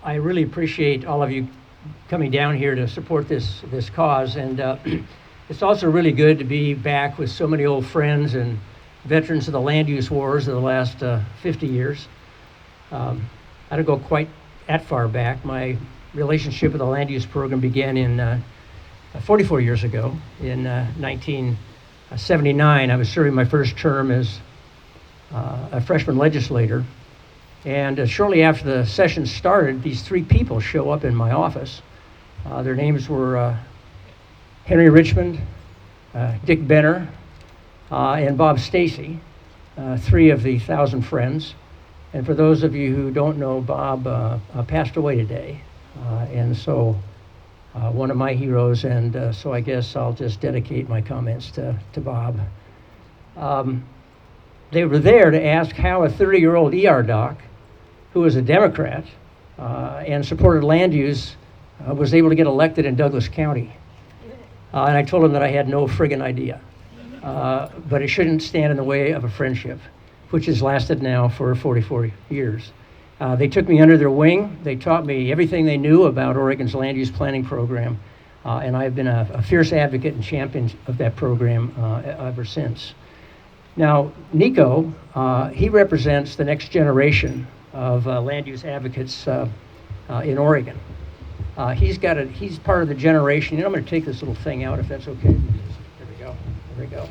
I really appreciate all of you coming down here to support this cause, and it's also really good to be back with so many old friends and veterans of the land use wars of the last 50 years. I don't go quite that far back. My relationship with the land use program began in 44 years ago. In 1979, I was serving my first term as a freshman legislator. And shortly after the session started, these three people show up in my office. Their names were Henry Richmond, Dick Benner, and Bob Stacy, three of the 1,000 Friends. And for those of you who don't know, Bob passed away today. And so one of my heroes, and so I guess I'll just dedicate my comments to Bob. They were there to ask how a 30-year-old ER doc who was a Democrat and supported land use was able to get elected in Douglas County. And I told him that I had no friggin' idea. But it shouldn't stand in the way of a friendship, which has lasted now for 44 years. They took me under their wing. They taught me everything they knew about Oregon's land use planning program. And I've been a fierce advocate and champion of that program ever since. Now, Nico, he represents the next generation of land use advocates in Oregon. He's part of the generation, and I'm going to take this little thing out if that's okay. There we go.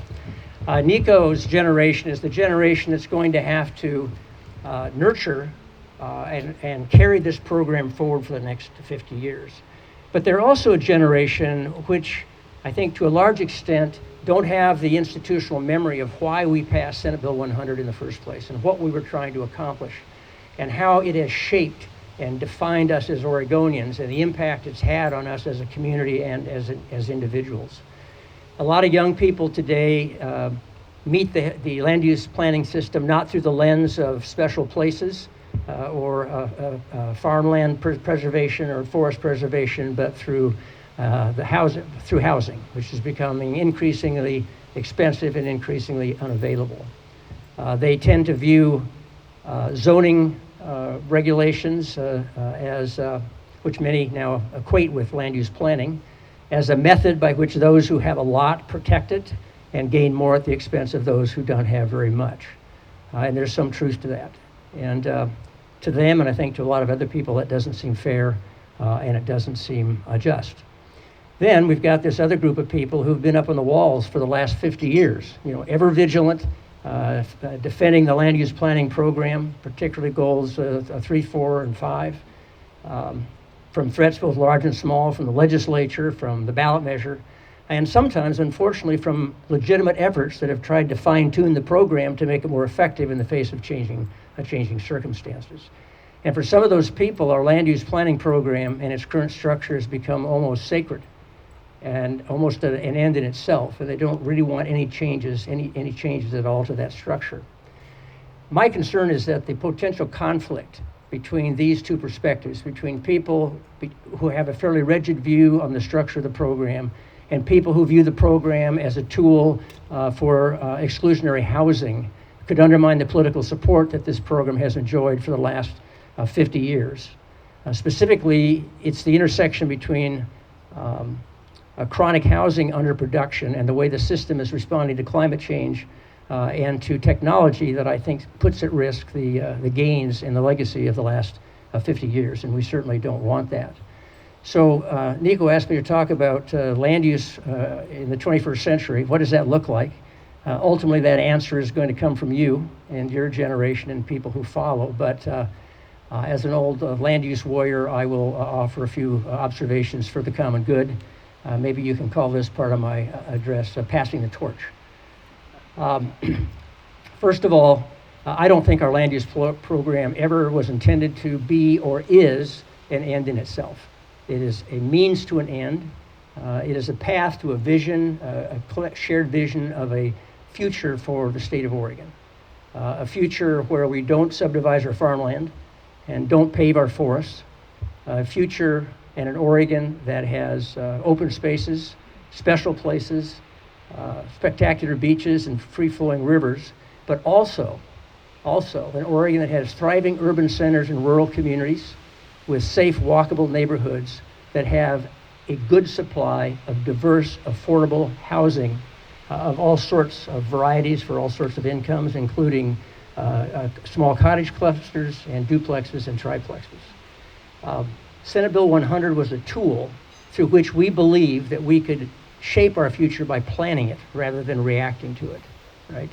Nico's generation is the generation that's going to have to nurture and carry this program forward for the next 50 years. But they're also a generation which I think to a large extent don't have the institutional memory of why we passed Senate Bill 100 in the first place and what we were trying to accomplish and how it has shaped and defined us as Oregonians and the impact it's had on us as a community and as individuals. A lot of young people today meet the land use planning system not through the lens of special places or farmland preservation or forest preservation, but through housing, which is becoming increasingly expensive and increasingly unavailable. They tend to view zoning regulations which many now equate with land use planning, as a method by which those who have a lot protect it and gain more at the expense of those who don't have very much. And there's some truth to that. And to them, and I think to a lot of other people, that doesn't seem fair and it doesn't seem just. Then we've got this other group of people who've been up on the walls for the last 50 years, ever vigilant, defending the land use planning program, particularly goals 3, 4, and 5, from threats both large and small, from the legislature, from the ballot measure, and sometimes, unfortunately, from legitimate efforts that have tried to fine-tune the program to make it more effective in the face of changing circumstances. And for some of those people, our land use planning program and its current structure has become almost sacred and almost an end in itself, and they don't really want any changes at all to that structure. My concern is that the potential conflict between these two perspectives, between people who have a fairly rigid view on the structure of the program and people who view the program as a tool for exclusionary housing, could undermine the political support that this program has enjoyed for the last 50 years. Specifically, it's the intersection between chronic housing underproduction and the way the system is responding to climate change and to technology that I think puts at risk the gains and the legacy of the last 50 years, and we certainly don't want that. So Nico asked me to talk about land use in the 21st century. What does that look like? Ultimately, that answer is going to come from you and your generation and people who follow, but as an old land use warrior, I will offer a few observations for the common good. Maybe you can call this part of my address passing the torch. First of all, I don't think our land use program ever was intended to be or is an end in itself. It is a means to an end. It is a path to a vision, a shared vision of a future for the state of Oregon. A future where we don't subdivide our farmland and don't pave our forests. A future and an Oregon that has open spaces, special places, spectacular beaches and free-flowing rivers, but also an Oregon that has thriving urban centers and rural communities, with safe, walkable neighborhoods that have a good supply of diverse, affordable housing of all sorts of varieties for all sorts of incomes, including small cottage clusters and duplexes and triplexes. Senate Bill 100 was a tool through which we believe that we could shape our future by planning it rather than reacting to it, right?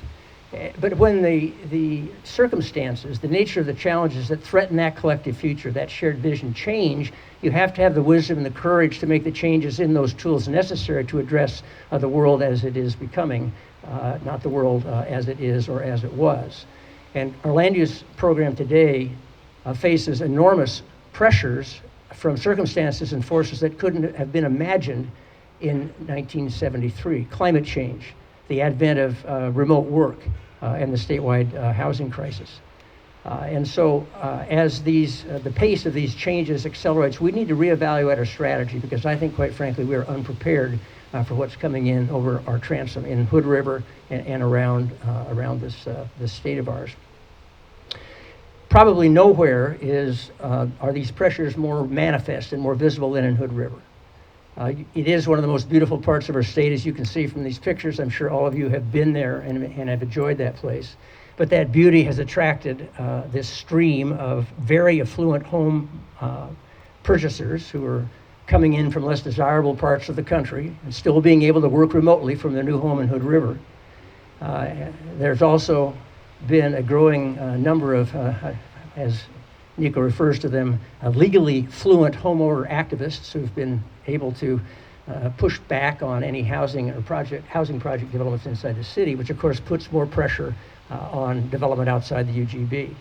But when the circumstances, the nature of the challenges that threaten that collective future, that shared vision change, you have to have the wisdom and the courage to make the changes in those tools necessary to address the world as it is becoming, not the world as it is or as it was. And our land use program today faces enormous pressures from circumstances and forces that couldn't have been imagined in 1973. Climate change, the advent of remote work, and the statewide housing crisis. And so as the pace of these changes accelerates, we need to reevaluate our strategy, because I think, quite frankly, we are unprepared for what's coming in over our transom in Hood River and around this state of ours. Probably nowhere are these pressures more manifest and more visible than in Hood River. It is one of the most beautiful parts of our state, as you can see from these pictures. I'm sure all of you have been there and have enjoyed that place. But that beauty has attracted this stream of very affluent home purchasers who are coming in from less desirable parts of the country and still being able to work remotely from their new home in Hood River. There's also been a growing number of, as Nico refers to them, legally fluent homeowner activists who've been able to push back on any housing project developments inside the city, which of course puts more pressure on development outside the UGB.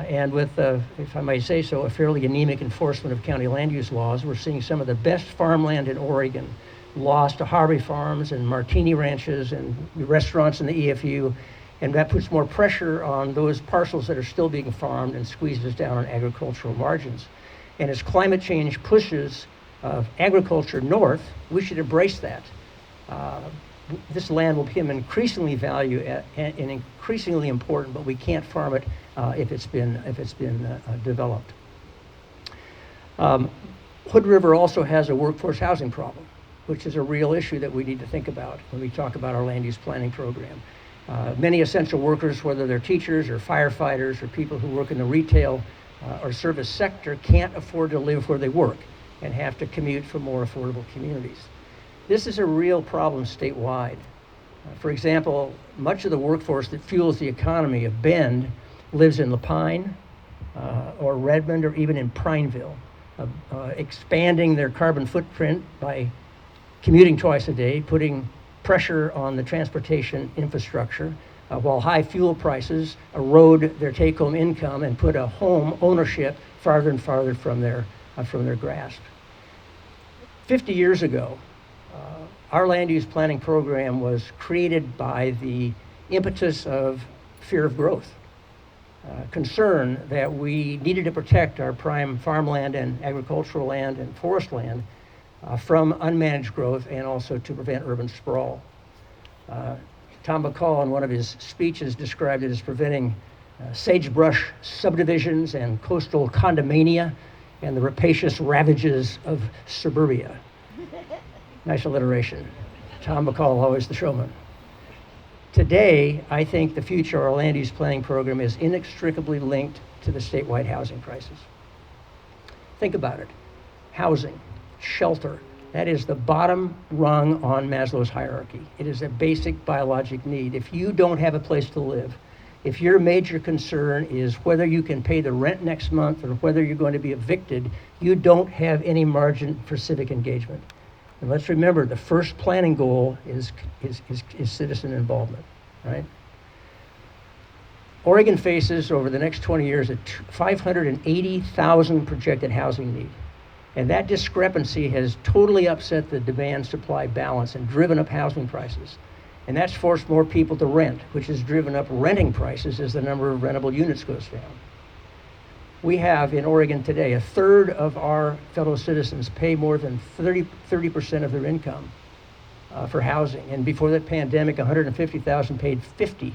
And with, if I might say so, a fairly anemic enforcement of county land use laws, we're seeing some of the best farmland in Oregon lost to Harvey Farms and Martini Ranches and restaurants in the EFU. And that puts more pressure on those parcels that are still being farmed and squeezes down on agricultural margins. And as climate change pushes agriculture north, we should embrace that. This land will become increasingly valued and increasingly important, but we can't farm it if it's been developed. Hood River also has a workforce housing problem, which is a real issue that we need to think about when we talk about our land use planning program. Many essential workers, whether they're teachers or firefighters or people who work in the retail or service sector, can't afford to live where they work and have to commute from more affordable communities. This is a real problem statewide. For example, much of the workforce that fuels the economy of Bend lives in Lapine or Redmond or even in Prineville, expanding their carbon footprint by commuting twice a day, putting pressure on the transportation infrastructure, while high fuel prices erode their take-home income and put a home ownership farther and farther from their grasp. 50 years ago, our land use planning program was created by the impetus of fear of growth, concern that we needed to protect our prime farmland and agricultural land and forest land from unmanaged growth, and also to prevent urban sprawl. Tom McCall, in one of his speeches, described it as preventing sagebrush subdivisions and coastal condomania and the rapacious ravages of suburbia. Nice alliteration. Tom McCall, always the showman. Today, I think the future of our land use planning program is inextricably linked to the statewide housing crisis. Think about it. Housing, shelter, that is the bottom rung on Maslow's hierarchy. It is a basic biologic need. If you don't have a place to live, if your major concern is whether you can pay the rent next month or whether you're going to be evicted, you don't have any margin for civic engagement. And let's remember, the first planning goal is citizen involvement, right? Oregon faces, over the next 20 years, a 580,000 projected housing need. And that discrepancy has totally upset the demand-supply balance and driven up housing prices. And that's forced more people to rent, which has driven up renting prices as the number of rentable units goes down. We have in Oregon today, a third of our fellow citizens pay more than 30% of their income for housing. And before that pandemic, 150,000 paid 50%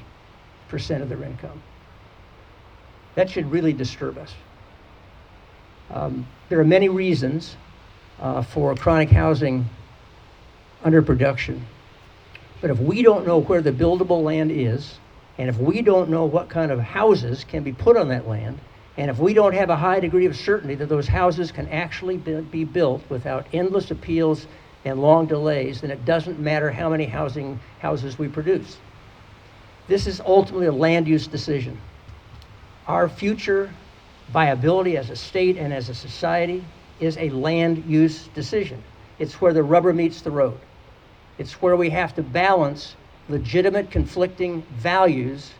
of their income. That should really disturb us. There are many reasons for chronic housing underproduction. But if we don't know where the buildable land is, and if we don't know what kind of houses can be put on that land, and if we don't have a high degree of certainty that those houses can actually be built without endless appeals and long delays, then it doesn't matter how many houses we produce. This is ultimately a land use decision. Our future viability as a state and as a society is a land use decision. It's where the rubber meets the road. It's where we have to balance legitimate conflicting values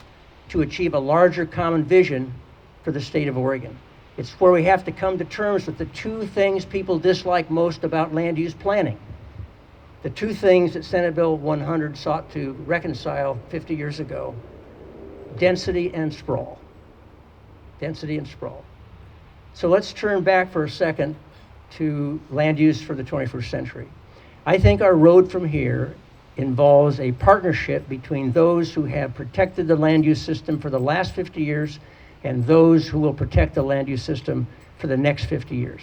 to achieve a larger common vision for the state of Oregon. It's where we have to come to terms with the two things people dislike most about land use planning. The two things that Senate Bill 100 sought to reconcile 50 years ago: density and sprawl. Density and sprawl. So let's turn back for a second to land use for the 21st century. I think our road from here involves a partnership between those who have protected the land use system for the last 50 years and those who will protect the land use system for the next 50 years.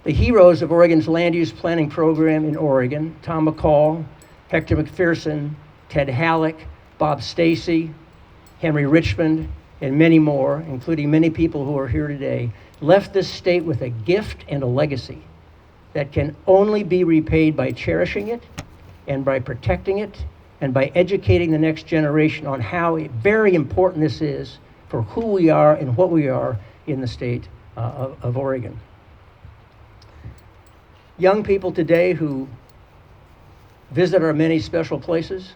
The heroes of Oregon's land use planning program in Oregon, Tom McCall, Hector McPherson, Ted Halleck, Bob Stacy, Henry Richmond, and many more, including many people who are here today, left this state with a gift and a legacy that can only be repaid by cherishing it and by protecting it and by educating the next generation on how very important this is for who we are and what we are in the state of Oregon. Young people today who visit our many special places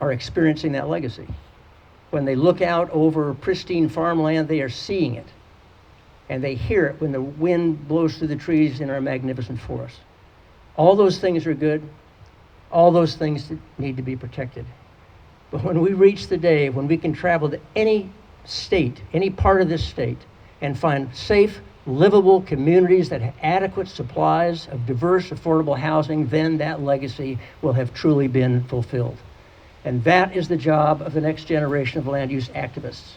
are experiencing that legacy. When they look out over pristine farmland, they are seeing it. And they hear it when the wind blows through the trees in our magnificent forests. All those things are good. All those things need to be protected. But when we reach the day when we can travel to any state, any part of this state, and find safe, livable communities that have adequate supplies of diverse, affordable housing, then that legacy will have truly been fulfilled. And that is the job of the next generation of land use activists.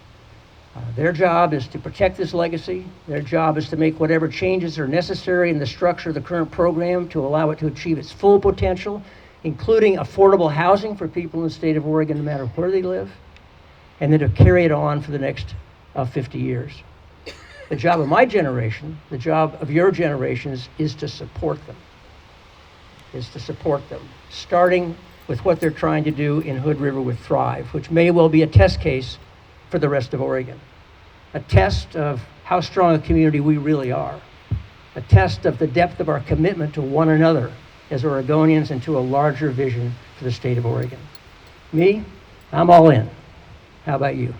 Their job is to protect this legacy. Their job is to make whatever changes are necessary in the structure of the current program to allow it to achieve its full potential, including affordable housing for people in the state of Oregon, no matter where they live, and then to carry it on for the next 50 years. The job of my generation, the job of your generations, is to support them. Starting with what they're trying to do in Hood River with Thrive, which may well be a test case for the rest of Oregon. A test of how strong a community we really are. A test of the depth of our commitment to one another as Oregonians and to a larger vision for the state of Oregon. Me, I'm all in. How about you?